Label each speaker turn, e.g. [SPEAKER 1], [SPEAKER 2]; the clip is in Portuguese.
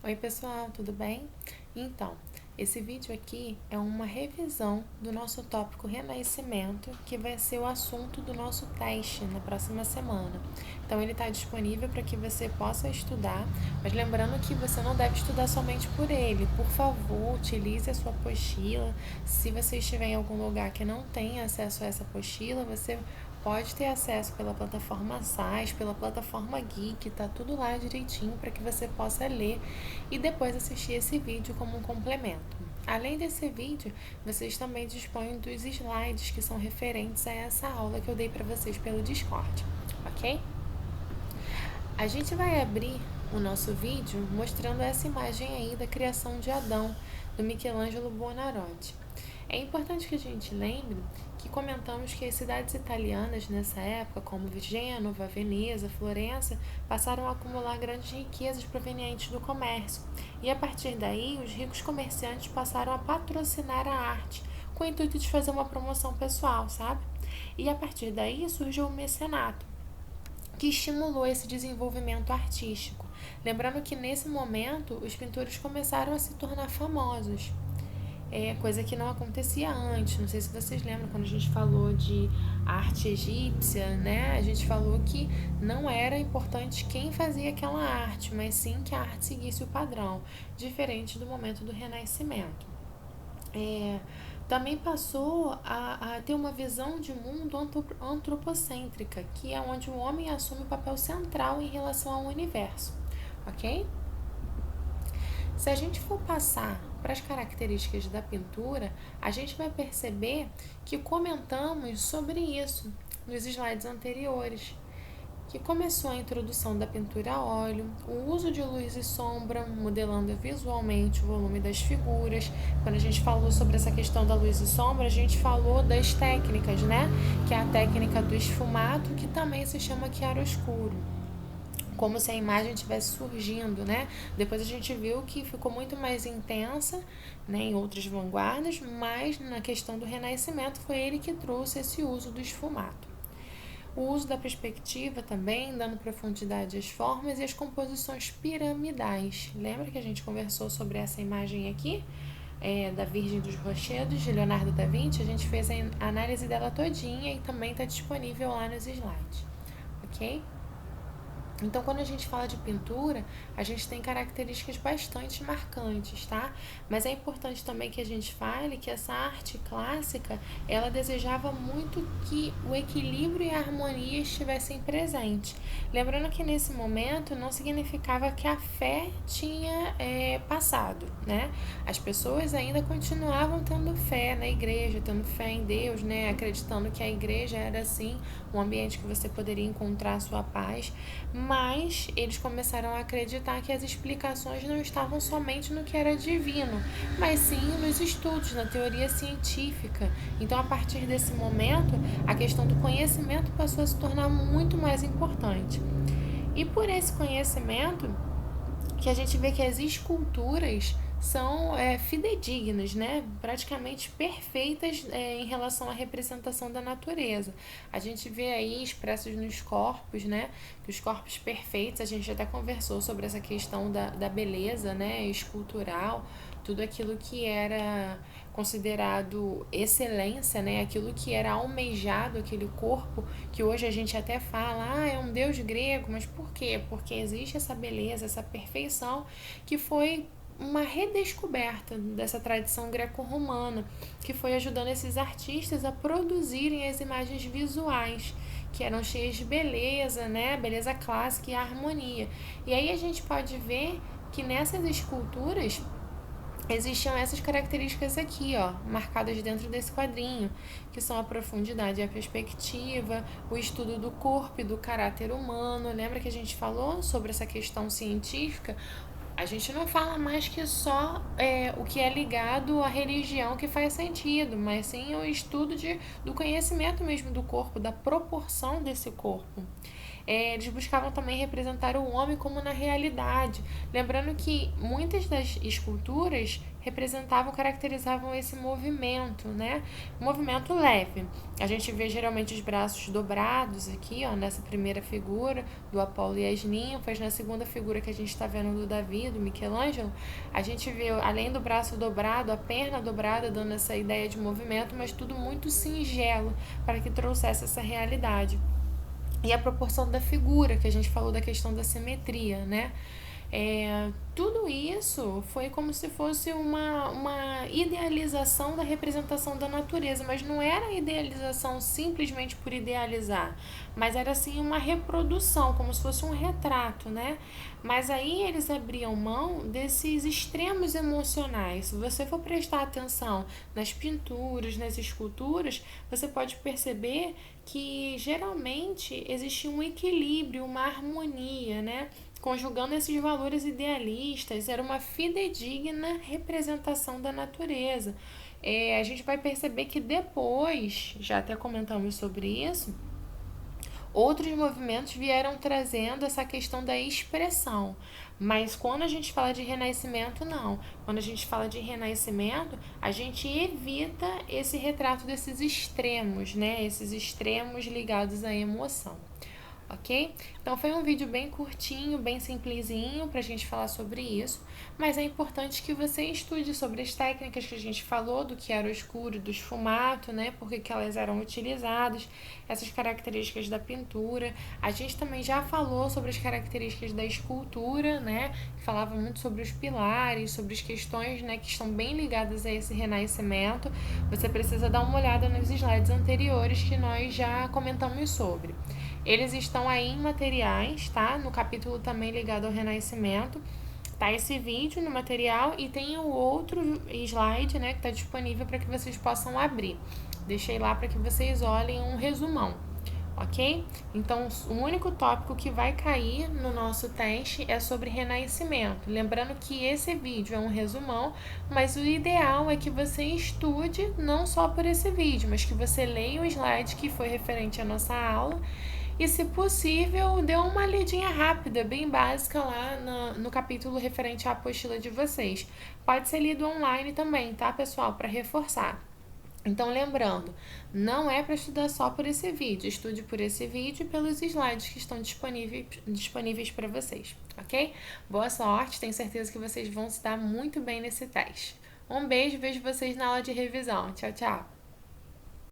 [SPEAKER 1] Oi pessoal, tudo bem? Então, esse vídeo aqui é uma revisão do nosso tópico Renascimento, que vai ser o assunto do nosso teste na próxima semana. Então, ele está disponível para que você possa estudar, mas lembrando que você não deve estudar somente por ele. Por favor, utilize a sua apostila. Se você estiver em algum lugar que não tem acesso a essa apostila, você pode ter acesso pela plataforma SAS, pela plataforma Geek, tá tudo lá direitinho para que você possa ler e depois assistir esse vídeo como um complemento. Além desse vídeo, vocês também dispõem dos slides que são referentes a essa aula que eu dei para vocês pelo Discord, ok? A gente vai abrir o nosso vídeo mostrando essa imagem aí da criação de Adão, do Michelangelo Buonarroti. É importante que a gente lembre que comentamos que as cidades italianas nessa época, como Gênova, Veneza, Florença, passaram a acumular grandes riquezas provenientes do comércio. E a partir daí, os ricos comerciantes passaram a patrocinar a arte, com o intuito de fazer uma promoção pessoal, sabe? E a partir daí surgiu o mecenato, que estimulou esse desenvolvimento artístico. Lembrando que nesse momento os pintores começaram a se tornar famosos. Coisa que não acontecia antes. Não sei se vocês lembram quando a gente falou de arte egípcia, né? A gente falou que não era importante quem fazia aquela arte, mas sim que a arte seguisse o padrão, diferente do momento do Renascimento. Também passou a ter uma visão de mundo antropocêntrica, que é onde o homem assume o papel central em relação ao universo, ok? Se a gente for passar para as características da pintura, a gente vai perceber que comentamos sobre isso nos slides anteriores, que começou a introdução da pintura a óleo, o uso de luz e sombra, modelando visualmente o volume das figuras. Quando a gente falou sobre essa questão da luz e sombra, a gente falou das técnicas, né? Que é a técnica do esfumato, que também se chama chiaroscuro, como se a imagem estivesse surgindo, né? Depois a gente viu que ficou muito mais intensa, né, em outras vanguardas, mas na questão do Renascimento foi ele que trouxe esse uso do esfumato. O uso da perspectiva também, dando profundidade às formas e às composições piramidais. Lembra que a gente conversou sobre essa imagem aqui? Da Virgem dos Rochedos, de Leonardo da Vinci? A gente fez a análise dela todinha e também está disponível lá nos slides, ok? Então, quando a gente fala de pintura, a gente tem características bastante marcantes, tá? Mas é importante também que a gente fale que essa arte clássica, ela desejava muito que o equilíbrio e a harmonia estivessem presentes. Lembrando que nesse momento não significava que a fé tinha passado, né? As pessoas ainda continuavam tendo fé na igreja, tendo fé em Deus, né? Acreditando que a igreja era, assim, um ambiente que você poderia encontrar a sua paz, mas eles começaram a acreditar que as explicações não estavam somente no que era divino, mas sim nos estudos, na teoria científica. Então, a partir desse momento, a questão do conhecimento passou a se tornar muito mais importante. E por esse conhecimento que a gente vê que as esculturas são fidedignas, né? Praticamente perfeitas em relação à representação da natureza. A gente vê aí expressos nos corpos, né? Que os corpos perfeitos, a gente até conversou sobre essa questão da beleza, né? Escultural, tudo aquilo que era considerado excelência, né? Aquilo que era almejado, aquele corpo que hoje a gente até fala, é um deus grego, mas por quê? Porque existe essa beleza, essa perfeição que foi uma redescoberta dessa tradição greco-romana, que foi ajudando esses artistas a produzirem as imagens visuais, que eram cheias de beleza, né? Beleza clássica e harmonia. E aí a gente pode ver que nessas esculturas existiam essas características aqui, ó, marcadas dentro desse quadrinho, que são a profundidade e a perspectiva, o estudo do corpo e do caráter humano. Lembra que a gente falou sobre essa questão científica? A gente não fala mais que só o que é ligado à religião que faz sentido, mas sim o estudo do conhecimento mesmo do corpo, da proporção desse corpo. Eles buscavam também representar o homem como na realidade. Lembrando que muitas das esculturas representavam, caracterizavam esse movimento, né? Movimento leve. A gente vê geralmente os braços dobrados aqui, ó, nessa primeira figura do Apolo e as ninfas. Na segunda figura que a gente está vendo do Davi, do Michelangelo, a gente vê, além do braço dobrado, a perna dobrada, dando essa ideia de movimento, mas tudo muito singelo para que trouxesse essa realidade. E a proporção da figura, que a gente falou da questão da simetria, né? Tudo isso foi como se fosse uma idealização da representação da natureza, mas não era idealização simplesmente por idealizar, mas era assim uma reprodução, como se fosse um retrato, né? Mas aí eles abriam mão desses extremos emocionais. Se você for prestar atenção nas pinturas, nas esculturas, você pode perceber que geralmente existia um equilíbrio, uma harmonia, né? Conjugando esses valores idealistas, era uma fidedigna representação da natureza. A gente vai perceber que depois, já até comentamos sobre isso, outros movimentos vieram trazendo essa questão da expressão. Mas quando a gente fala de renascimento, não. Quando a gente fala de renascimento, a gente evita esse retrato desses extremos, né? Esses extremos ligados à emoção. Ok? Então foi um vídeo bem curtinho, bem simplesinho pra gente falar sobre isso, mas é importante que você estude sobre as técnicas que a gente falou, do que era o escuro, do esfumato, né? Porque que elas eram utilizadas, essas características da pintura. A gente também já falou sobre as características da escultura, né? Falava muito sobre os pilares, sobre as questões, né, que estão bem ligadas a esse renascimento. Você precisa dar uma olhada nos slides anteriores que nós já comentamos sobre. Eles estão aí em materiais, tá? No capítulo também ligado ao renascimento. Tá esse vídeo no material e tem o outro slide, né, que tá disponível para que vocês possam abrir. Deixei lá para que vocês olhem um resumão, ok? Então, o único tópico que vai cair no nosso teste é sobre renascimento. Lembrando que esse vídeo é um resumão, mas o ideal é que você estude não só por esse vídeo, mas que você leia o slide que foi referente à nossa aula e, se possível, dê uma lidinha rápida, bem básica lá no capítulo referente à apostila de vocês. Pode ser lido online também, tá, pessoal? Para reforçar. Então, lembrando, não é para estudar só por esse vídeo, estude por esse vídeo e pelos slides que estão disponíveis para vocês, ok? Boa sorte, tenho certeza que vocês vão se dar muito bem nesse teste. Um beijo, vejo vocês na aula de revisão. Tchau, tchau!